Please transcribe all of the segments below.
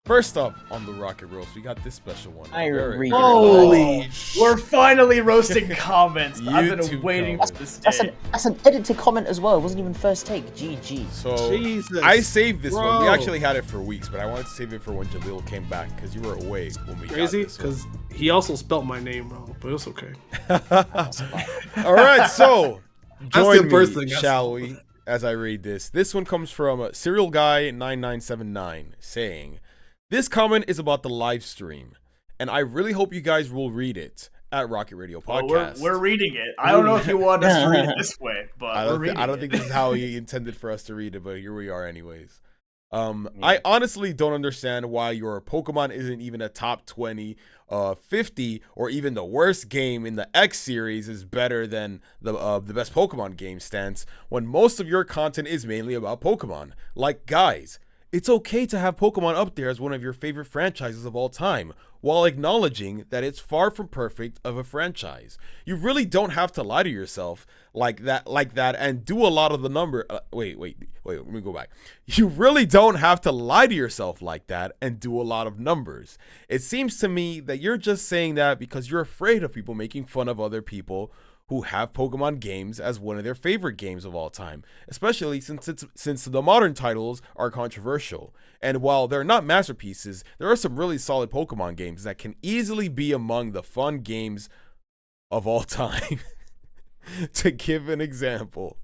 First up on the Rocket Roast, we got this special one. Holy! We're finally roasting comments. I've been waiting for this day. That's an edited comment as well. It wasn't even first take. GG. So Jesus, I saved this one. We bro. actually had it for weeks, but I wanted to save it for when Jalil came back because you were away when we Crazy, got this one. because he also spelt my name wrong, but it's okay. All right, so join the first me, thing I shall we, as I read this. This one comes from Serial Guy 9979 saying, "This comment is about the live stream, and I really hope you guys will read it at Rocket Radio Podcast." We're reading it. I don't know if you want us to read it this way, but I don't think this is how he intended for us to read it, but here we are anyways. I honestly don't understand why your Pokemon isn't even a top 20, 50, or even the worst game in the X series is better than the best Pokemon game stance when most of your content is mainly about Pokemon. Like, guys, it's okay to have Pokemon up there as one of your favorite franchises of all time, while acknowledging that it's far from perfect of a franchise. You really don't have to lie to yourself like that, and do a lot of the number. Wait, let me go back. You really don't have to lie to yourself like that and do a lot of numbers. It seems to me that you're just saying that because you're afraid of people making fun of other people who have Pokemon games as one of their favorite games of all time, especially since the modern titles are controversial. And while they're not masterpieces, there are some really solid Pokemon games that can easily be among the fun games of all time. To give an example.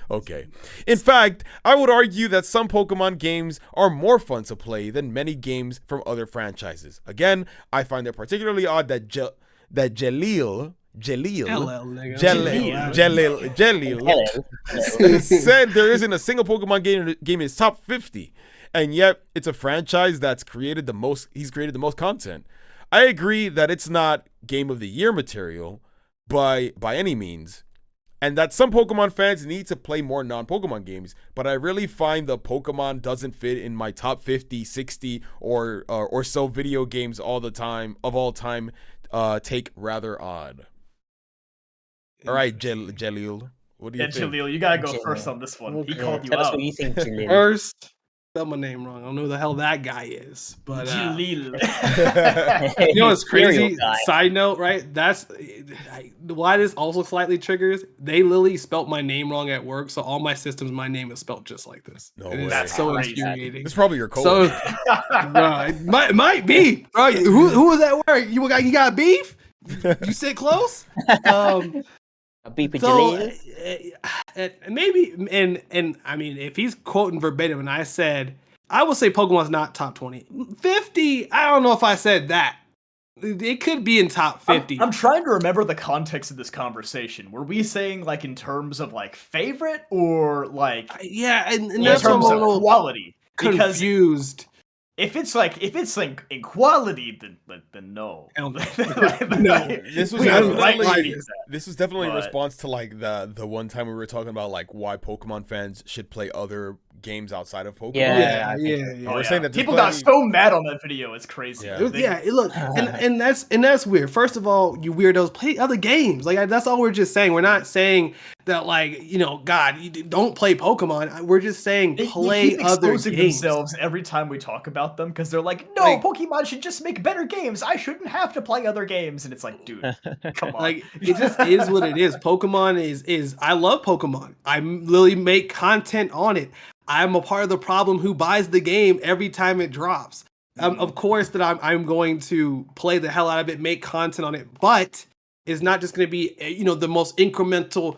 Okay. In fact, I would argue that some Pokemon games are more fun to play than many games from other franchises. Again, I find it particularly odd that Jalil said there isn't a single Pokemon game in his top 50, and yet it's a franchise that's created the most. He's created the most content. I agree that it's not Game of the Year material by any means, and that some Pokemon fans need to play more non-Pokemon games, but I really find the Pokemon doesn't fit in my top 50, 60, or so video games of all time. Take rather odd. All right, Jalil, what do you think? Jalil, you gotta go first on this one. He called you Tell us out. what you think, Jalil. First, spelled my name wrong. I don't know who the hell that guy is, but Jalil. you know what's crazy? Guy. Side note, right? That's why this also slightly triggers. They literally spelt my name wrong at work, so all my systems, my name is spelled just like this. No And way. it's That's so crazy. infuriating. It's probably your So, coworker. bro, it might be. Bro, who was that word? You got beef? You sit close? A beep So Jalil. maybe, and I mean, if he's quoting verbatim, and I said, I will say Pokemon's not top 20. 50, I don't know if I said that. It could be in top 50. I'm trying to remember the context of this conversation. Were we saying like in terms of like favorite or like Yeah, and in that's what I'm terms a of little quality? Because confused. if it's like equality, then no. No. This was We have definitely, lightly this was definitely in but- response to like the one time we were talking about like why Pokemon fans should play other games outside of Pokemon. Yeah. We're saying that there's people got plenty- so mad on that video. It's crazy. Yeah. Look, and that's weird. First of all, you weirdos, play other games. Like that's all we're just saying. We're not saying that like God, you don't play Pokemon. We're just saying They play keep other exposing games. themselves every time we talk about them because they're like, no, Like- Pokemon should just make better games. I shouldn't have to play other games. And it's like, dude, come on. Like it just is what it is. Pokemon is I love Pokemon. I literally make content on it. I'm a part of the problem who buys the game every time it drops. Of course that I'm going to play the hell out of it, make content on it, but it's not just going to be the most incremental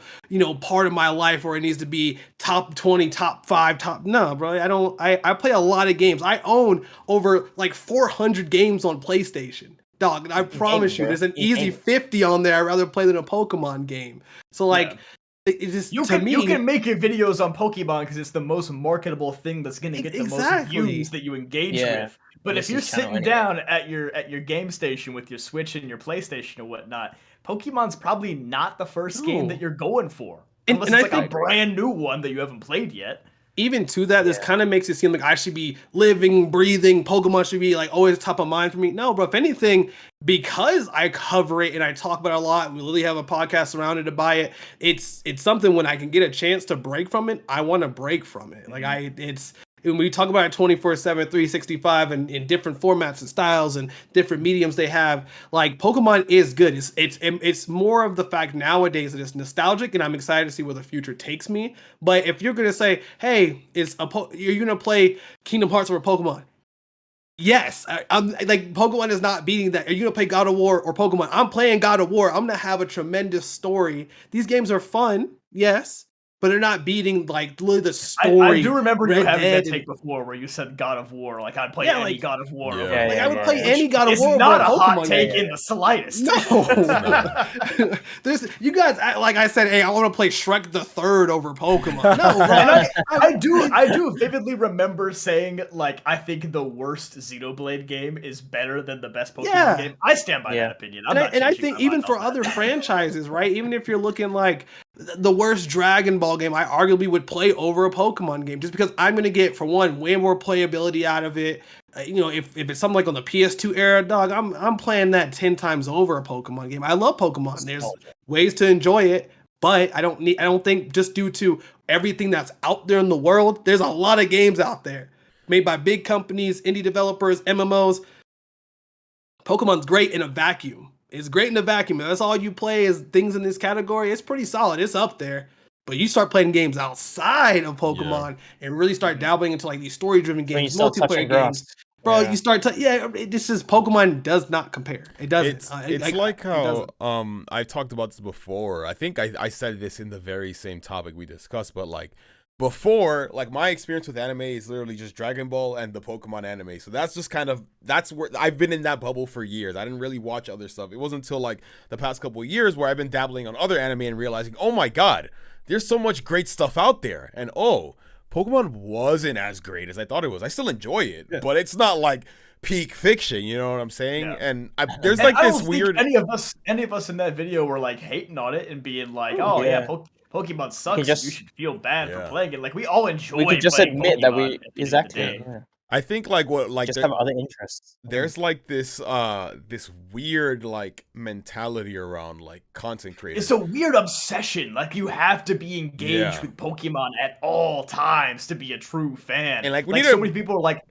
part of my life where it needs to be top 20, top 5, no, bro. I play a lot of games. I own over like 400 games on PlayStation. Dog, I promise you, there's an easy 50 on there I'd rather play than a Pokemon game. So like, it just you can make your videos on Pokemon because it's the most marketable thing that's going to get the most views that you engage with. But if you're sitting down at your game station with your Switch and your PlayStation or whatnot, Pokemon's probably not the first game that you're going for, unless it's like a brand new one that you haven't played yet. Even to that, this kind of makes it seem like I should be living, breathing. Pokemon should be like always top of mind for me. No, bro. If anything, because I cover it and I talk about it a lot, we literally have a podcast surrounded by it. It's something when I can get a chance to break from it, I want to break from it. Like it's when we talk about it 24/7, 365, and in different formats and styles and different mediums they have, like Pokemon is good. It's more of the fact nowadays that it's nostalgic, and I'm excited to see where the future takes me. But if you're gonna say, hey, you're gonna play Kingdom Hearts over Pokemon, yes, I'm like Pokemon is not beating that. Are you gonna play God of War or Pokemon? I'm playing God of War. I'm gonna have a tremendous story. These games are fun, yes, but they're not beating like literally the story. I do remember you having that take before where you said God of War. Like I'd play any God of War. Yeah. I would play any God of War. It's not a hot take in the slightest. No, there's you guys. Like I said, hey, I want to play Shrek the Third over Pokemon. No, bro. I do vividly remember saying like I think the worst Xenoblade game is better than the best Pokemon game. I stand by that opinion. And I think even for other franchises, right? Even if you're looking like the worst Dragon Ball game, I arguably would play over a Pokemon game just because I'm going to get, for one, way more playability out of it. If it's something like on the PS2 era, dog, I'm playing that 10 times over a Pokemon game. I love Pokemon. There's ways to enjoy it, but I don't think just due to everything that's out there in the world, there's a lot of games out there made by big companies, indie developers, MMOs. Pokemon's great in a vacuum. It's great in a vacuum. If that's all you play is things in this category, it's pretty solid. It's up there. But you start playing games outside of Pokemon and really start dabbling into like these story-driven games, multiplayer games. Bro, you start this is Pokemon does not compare. It doesn't. It's like how I've talked about this before. I think I said this in the very same topic we discussed, but like before, like my experience with anime is literally just Dragon Ball and the Pokemon anime. So that's where I've been in that bubble for years. I didn't really watch other stuff. It wasn't until like the past couple of years where I've been dabbling on other anime and realizing, oh my God, there's so much great stuff out there. And Pokemon wasn't as great as I thought it was. I still enjoy it, but it's not like peak fiction, you know what I'm saying? Yeah. And there's like this weird. Any of us in that video were like hating on it and being like, Pokemon sucks. You should feel bad for playing it. Like we all enjoy. We could just admit Pokemon that we I think like just have other interests. There's like this weird like mentality around like content creators. It's a weird obsession. Like you have to be engaged with Pokemon at all times to be a true fan. And like so many people are like,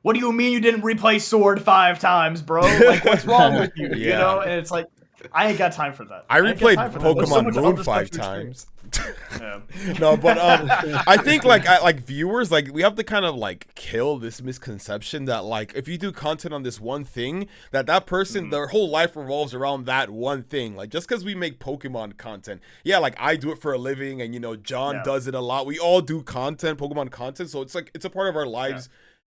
"What do you mean you didn't replay Sword 5 times, bro? Like what's wrong with you?" You know? And it's like, I ain't got time for that. I replayed Pokemon Moon 5 times. No, but I think like viewers, like we have to kind of like kill this misconception that like if you do content on this one thing, that person their whole life revolves around that one thing. Like just because we make Pokemon content, like I do it for a living, and John does it a lot. We all do Pokemon content, so it's like it's a part of our lives.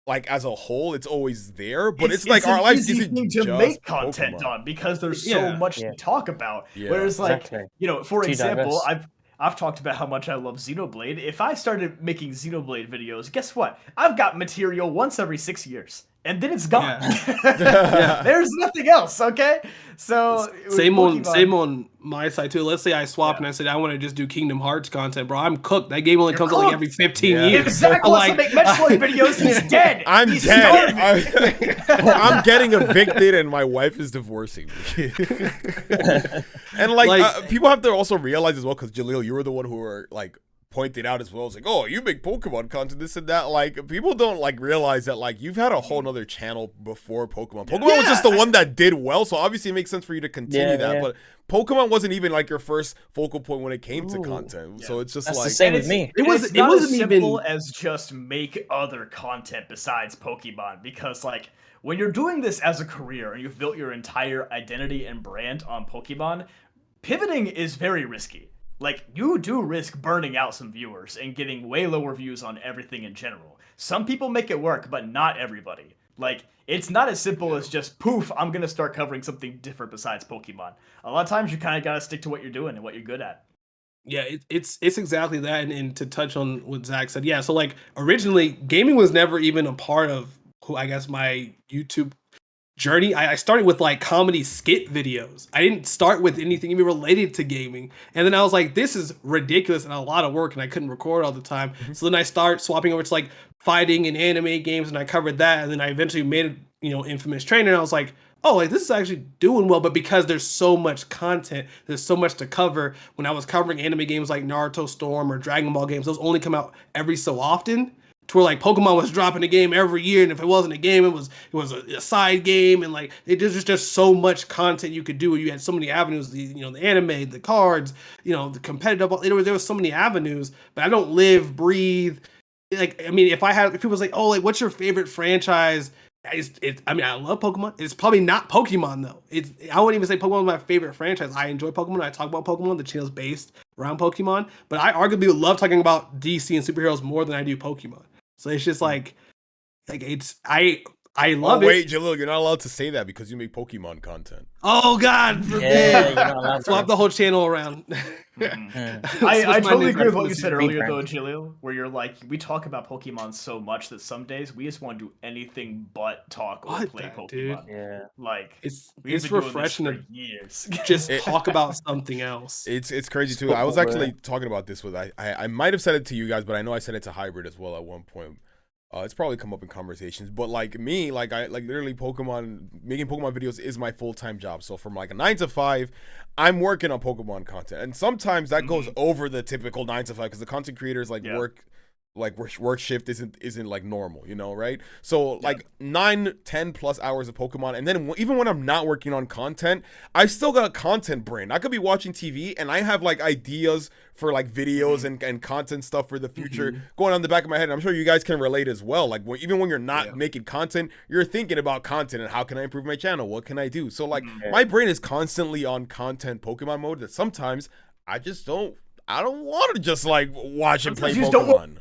Like as a whole, it's always there, but it's like our lives isn't to just make content on because there's so much to talk about. Whereas, like for example, I've talked about how much I love Xenoblade. If I started making Xenoblade videos, guess what? I've got material once every 6 years, and then it's gone. There's nothing else. Okay, so same on my side too. Let's say I swap and I said I want to just do Kingdom Hearts content, bro. I'm cooked. That game only comes out like every 15 years. If Zach wants to make Metroid videos, he's dead. He's dead. I'm getting evicted, and my wife is divorcing me. And like people have to also realize as well, because Jaleel, you were the one who were like pointed out as well. It's like, oh, you make Pokemon content, this and that. Like people don't like realize that like you've had a whole nother channel before Pokemon. Pokemon was just the one that did well, so obviously it makes sense for you to continue that. But Pokemon wasn't even like your first focal point when it came to content. So it's just That's like the same with me. It wasn't as simple as just make other content besides Pokemon, because like when you're doing this as a career and you've built your entire identity and brand on Pokemon, pivoting is very risky. Like, you do risk burning out some viewers and getting way lower views on everything in general. Some people make it work, but not everybody. Like, it's not as simple as just, poof, I'm going to start covering something different besides Pokemon. A lot of times you kind of got to stick to what you're doing and what you're good at. Yeah, it's exactly that. And to touch on what Zach said, so like originally gaming was never even a part of who I guess my YouTube journey. I started with like comedy skit videos. I didn't start with anything even related to gaming. And then I was like, this is ridiculous and a lot of work, and I couldn't record all the time. So then I start swapping over to like fighting and anime games, and I covered that. And then I eventually made Infamous Trainer, and I was like, oh, like this is actually doing well. But because there's so much content, there's so much to cover. When I was covering anime games like Naruto Storm or Dragon Ball games, those only come out every so often. to where like Pokemon was dropping a game every year, and if it wasn't a game, it was a side game, and like there's just so much content you could do. You had so many avenues, the anime, the cards, the competitive. There was so many avenues, but I don't live, breathe. Like, I mean, if people was like, oh, like, what's your favorite franchise? I mean, I love Pokemon. It's probably not Pokemon though. I wouldn't even say Pokemon is my favorite franchise. I enjoy Pokemon. I talk about Pokemon. The channel's based around Pokemon, but I arguably love talking about DC and superheroes more than I do Pokemon. So it's just like it's I love it. Wait, Jalil, you're not allowed to say that because you make Pokemon content. Oh God forbid! Yeah, you're not allowed Swap the whole channel around. I totally agree with what you said earlier, though, Jalil, where you're like, we talk about Pokemon so much that some days we just want to do anything but talk or play Pokemon. Dude? Yeah, like it's been refreshing doing to years. just talk about something else. It's crazy too. I was actually talking about this with I might have said it to you guys, but I know I said it to Hybrid as well at one point. It's probably come up in conversations, but like me, I literally making Pokemon videos is my full-time job. So from like a 9 to 5, I'm working on Pokemon content, and sometimes that goes over the typical 9 to 5 because the content creators work shift isn't like normal, right? So like 9-10 plus hours of Pokemon, and then even when I'm not working on content, I still got a content brain. I could be watching TV and I have like ideas for like videos and content stuff for the future going on the back of my head. And I'm sure you guys can relate as well. Like even when you're not making content, you're thinking about content and how can I improve my channel? What can I do? So like my brain is constantly on content Pokemon mode that sometimes I don't want to just like watch and play Pokemon.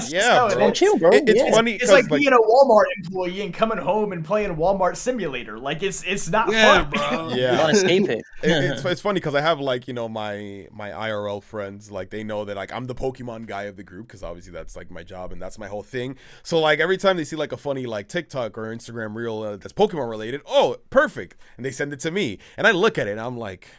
Yeah, bro. Chill, bro. It's funny. It's like being a Walmart employee and coming home and playing Walmart Simulator. Like it's not fun, bro. You want to escape it. It's funny because I have like my IRL friends, like they know that like I'm the Pokemon guy of the group because obviously that's like my job and that's my whole thing. So like every time they see like a funny like TikTok or Instagram reel that's Pokemon related, oh perfect, and they send it to me and I look at it and I'm like,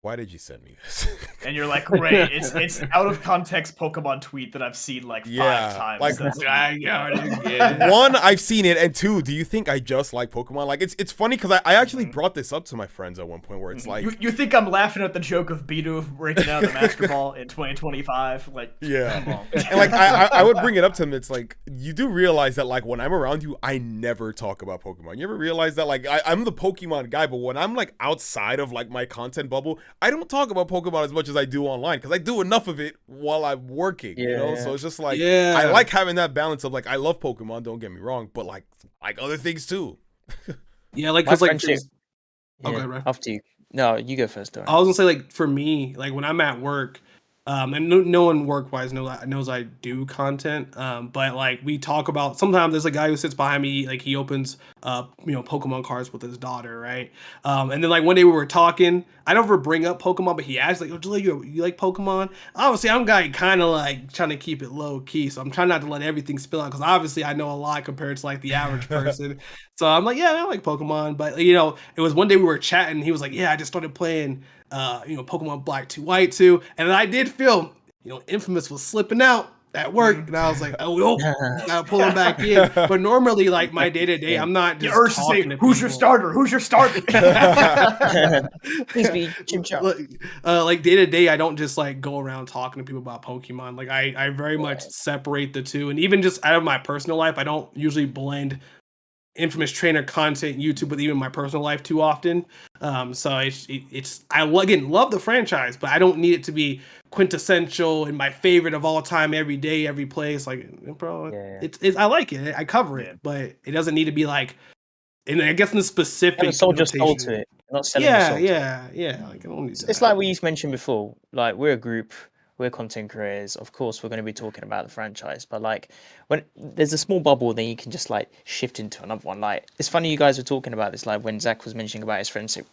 why did you send me this? And you're like, great, it's out of context Pokemon tweet that I've seen like 5 times. Like, yeah. one, I've seen it, and two, do you think I just like Pokemon? Like it's funny because I actually brought this up to my friends at one point where it's like, you think I'm laughing at the joke of Bidoof breaking out the Master Ball in 2025? Like, come on. And like I would bring it up to them. It's like you do realize that like when I'm around you, I never talk about Pokemon. You ever realize that like I'm the Pokemon guy, but when I'm like outside of like my content bubble, I don't talk about Pokemon as much as I do online because I do enough of it while I'm working, So it's just like I like having that balance of like I love Pokemon, don't get me wrong, but like other things too. Like because like After you. No, you go first, though. I was gonna say like for me, like when I'm at work, and no one work wise knows I do content. But like we talk about sometimes there's a guy who sits behind me, like he opens Pokemon cards with his daughter, right? And then like one day we were talking, I don't ever bring up Pokemon, but he asked like, "Oh, you like Pokemon?" Obviously, I'm kind of like trying to keep it low key, so I'm trying not to let everything spill out because obviously I know a lot compared to like the average person. So I'm like, yeah, I like Pokemon, but it was one day we were chatting. And he was like, yeah, I just started playing, Pokemon Black 2 White 2, and then I did feel, Infamous was slipping out at work, and I was like, oh, gotta pull him back in. But normally, like my day to day, I'm not just talking to who's your starter? Who's your starter? Please be Chimchar. Like day to day, I don't just like go around talking to people about Pokemon. Like I very much separate the two, and even just out of my personal life, I don't usually blend Infamous trainer content YouTube with even my personal life too often. So it's I again love the franchise, but I don't need it to be quintessential and my favorite of all time every day, every place. Like, bro, it's I like it. I cover it, but it doesn't need to be like. And I guess in the specific, sold your soul to it. Not selling your soul. Yeah. Like I don't need that. It's like we mentioned before. Like we're a group. We're content creators. Of course, we're going to be talking about the franchise, but like when there's a small bubble, then you can just like shift into another one. Like it's funny you guys were talking about this, like when Zach was mentioning about his friendship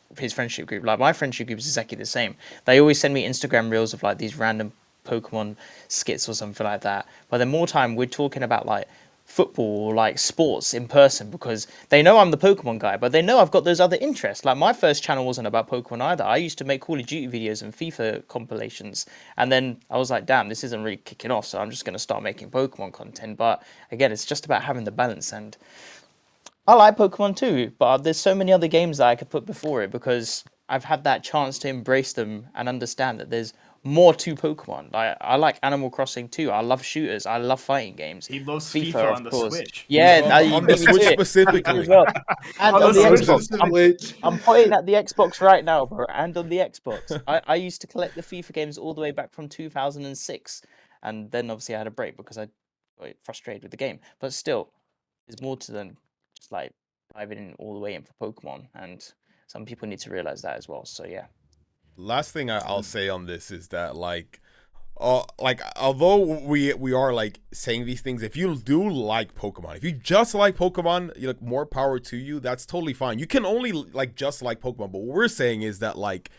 group. Like my friendship group is exactly the same. They always send me Instagram reels of like these random Pokemon skits or something like that. But then more time we're talking about like football or like sports in person because they know I'm the Pokemon guy, but they know I've got those other interests. Like my first channel wasn't about Pokemon either. I used to make Call of Duty videos and FIFA compilations, and then I was like, damn, this isn't really kicking off, so I'm just going to start making Pokemon content. But again, it's just about having the balance, and I like Pokemon too, but there's so many other games that I could put before it because I've had that chance to embrace them and understand that there's more to Pokemon. Like I like Animal Crossing too. I love shooters. I love fighting games. He loves FIFA on the Switch. Yeah, on the Switch specifically. as well. And on the Switch Xbox. I'm pointing at the Xbox right now, bro. And on the Xbox, I used to collect the FIFA games all the way back from 2006, and then obviously I had a break because I got frustrated with the game. But still, there's more to than just like diving in all the way in for Pokemon, and some people need to realize that as well. So yeah. Last thing I'll say on this is that like although we are like saying these things, if you do like Pokemon, if you just like Pokemon, you know, more power to you. That's totally fine. You can only like just like Pokemon, but what we're saying is that like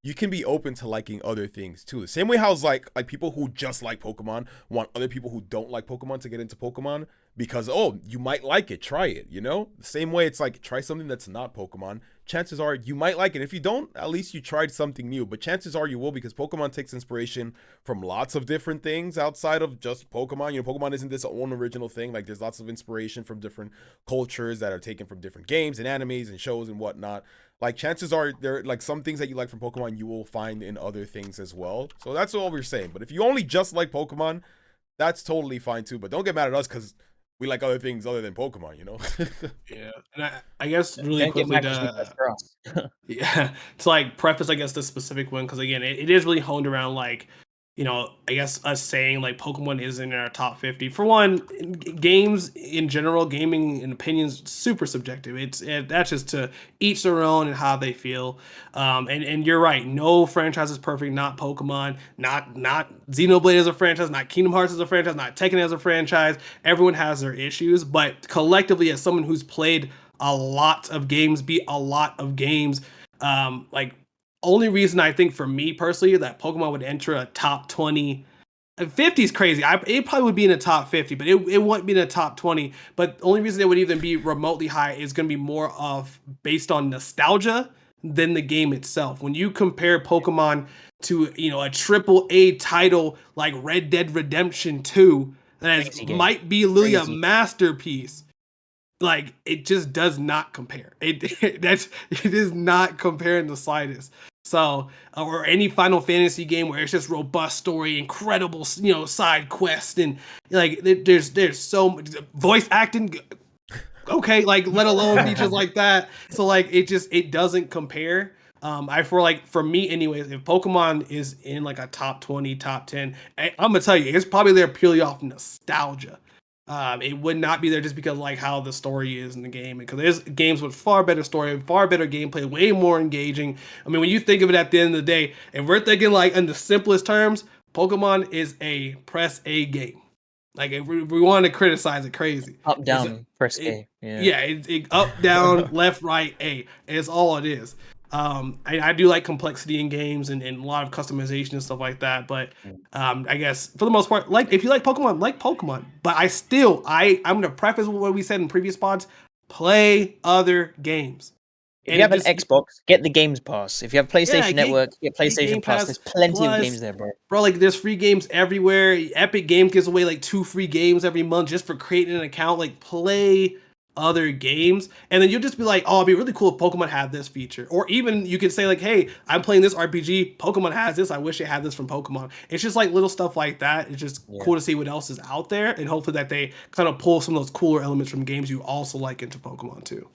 you can be open to liking other things too. The same way how like people who just like Pokemon want other people who don't like Pokemon to get into Pokemon because, oh, you might like it, try it, you know? The same way it's like try something that's not Pokemon. Chances are you might like it. If you don't, at least you tried something new. But chances are you will, because Pokemon takes inspiration from lots of different things outside of just Pokemon. You know, Pokemon isn't this own original thing. Like there's lots of inspiration from different cultures that are taken from different games and animes and shows and whatnot. Like chances are there like some things that you like from Pokemon you will find in other things as well. So that's all we're saying. But if you only just like Pokemon, that's totally fine too. But don't get mad at us because we like other things other than Pokemon, you know? Yeah, and I guess really quickly yeah, to like preface, I guess, the specific one, because again, it is really honed around like, you know, I guess us saying like Pokemon isn't in our top 50. For one, games in general, gaming and opinions, super subjective. That's just to each their own and how they feel. And you're right, no franchise is perfect. Not Pokemon, not Xenoblade as a franchise, not Kingdom Hearts as a franchise, not Tekken as a franchise. Everyone has their issues, but collectively, as someone who's played a lot of games, like. Only reason I think for me personally that Pokemon would enter a top 20, 50 is crazy. It probably would be in the top 50, but it wouldn't be in the top 20. But the only reason it would even be remotely high is going to be more of based on nostalgia than the game itself. When you compare Pokemon to, you know, a AAA title like Red Dead Redemption 2, that might be literally a masterpiece. Like it just does not compare. It is not comparing the slightest. So, or any Final Fantasy game where it's just robust story, incredible, you know, side quest, and like there's so much voice acting. Okay, like let alone features like that. So like it doesn't compare. I feel like for me anyways, if Pokemon is in like a top 20, top 10, I'm gonna tell you, it's probably there purely off nostalgia. It would not be there just because like how the story is in the game, because there's games with far better story, far better gameplay, way more engaging. I mean, when you think of it at the end of the day, and we're thinking like in the simplest terms, Pokemon is a press A game. Like if we want to criticize it crazy, up down press A. Yeah, it up down left right A. It's all it is. I do like complexity in games and a lot of customization and stuff like that. But I guess for the most part, like if you like Pokemon. But I'm gonna preface what we said in previous pods: play other games. If you have an Xbox, get the Games Pass. If you have PlayStation Network, get PlayStation Plus. There's plenty of games there, bro. Bro, like there's free games everywhere. Epic Games gives away like 2 free games every month just for creating an account. Like play other games, and then you'll just be like, oh, it'd be really cool if Pokemon had this feature. Or even you could say like, hey, I'm playing this RPG, Pokemon has this, I wish it had this from Pokemon. It's just like little stuff like that. It's just cool to see what else is out there, and hopefully that they kind of pull some of those cooler elements from games you also like into Pokemon too.